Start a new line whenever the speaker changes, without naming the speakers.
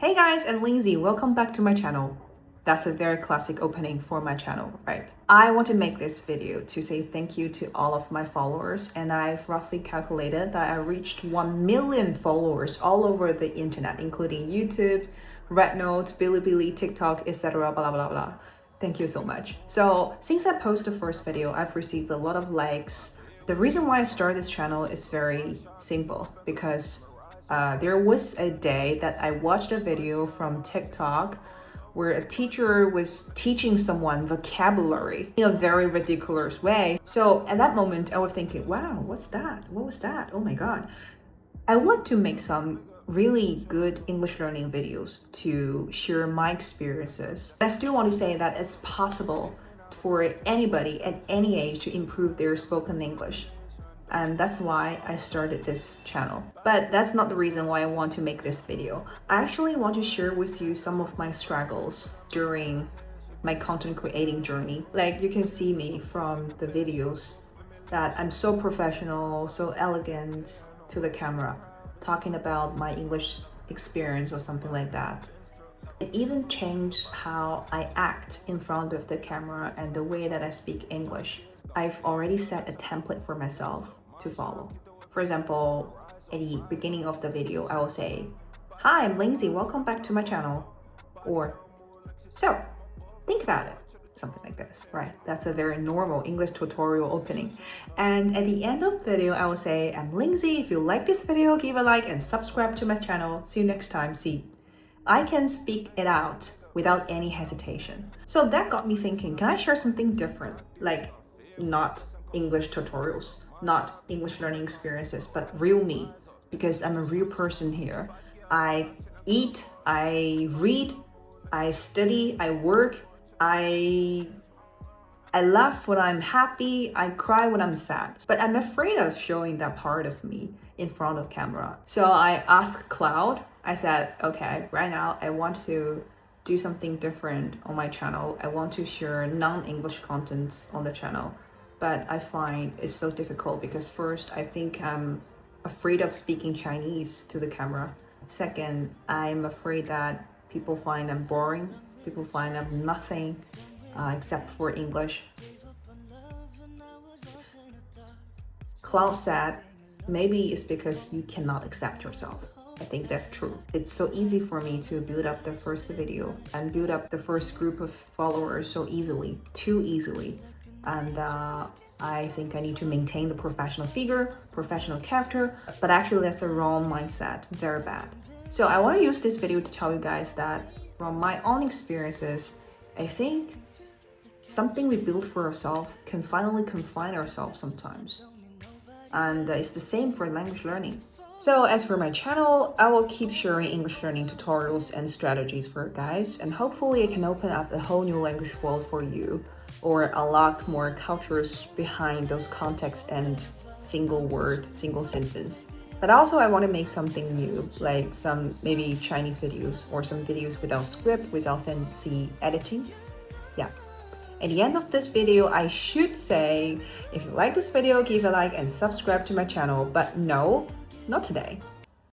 Hey guys, I'm Lindsay. Welcome back to my channel. That's a very classic opening for my channel, right? I want to make this video to say thank you to all of my followers, and I've roughly calculated that I reached 1 million followers all over the internet, including YouTube, Rednote, Bilibili, TikTok, etc. blah blah blah. Thank you so much. So since I posted the first video, I've received a lot of likes. The reason why I started this channel is very simple because there was a day that I watched a video from TikTok where a teacher was teaching someone vocabulary in a very ridiculous way. So at that moment, I was thinking, wow, what's that? What was that? Oh my God. I want to make some really good English learning videos to share my experiences. I still want to say that it's possible for anybody at any age to improve their spoken English. And that's why I started this channel. But that's not the reason why I want to make this video. I actually want to share with you some of my struggles during my content creating journey. Like you can see me from the videos that I'm so professional, so elegant to the camera, talking about my English experience or something like that. It even changed how I act in front of the camera and the way that I speak English. I've already set a template for myself to follow. For example, at the beginning of the video, I will say, "Hi, I'm Lindsay, welcome back to my channel." Or, "So, think about it." Something like this, right? That's a very normal English tutorial opening. And at the end of the video, I will say, "I'm Lindsay, if you like this video, give a like and subscribe to my channel. See you next time." See, I can speak it out without any hesitation. So that got me thinking, can I share something different? Like, not English tutorials, not English learning experiences, but real me, because I'm a real person here. I eat, I read, I study, I work, I laugh when I'm happy, I cry when I'm sad. But I'm afraid of showing that part of me in front of camera. So I asked Cloud, I said, okay, right now I want to do something different on my channel. I want to share non-English contents on the channel. But I find it's so difficult because first, I think I'm afraid of speaking Chinese to the camera. Second, I'm afraid that people find I'm boring. People find I'm nothing except for English. Cloud said, maybe it's because you cannot accept yourself. I think that's true. It's so easy for me to build up the first video and build up the first group of followers so easily, too easily. And I think I need to maintain the professional figure, professional character, but actually that's a wrong mindset, very bad. So I want to use this video to tell you guys that from my own experiences, I think something we build for ourselves can finally confine ourselves sometimes. And it's the same for language learning. So as for my channel, I will keep sharing English learning tutorials and strategies for you guys, and hopefully it can open up a whole new language world for you, or unlock more cultures behind those contexts and single word, single sentence. But also I want to make something new, like some maybe Chinese videos or some videos without script, without fancy editing. Yeah. At the end of this video, I should say, if you like this video, give a like and subscribe to my channel, but no, not today.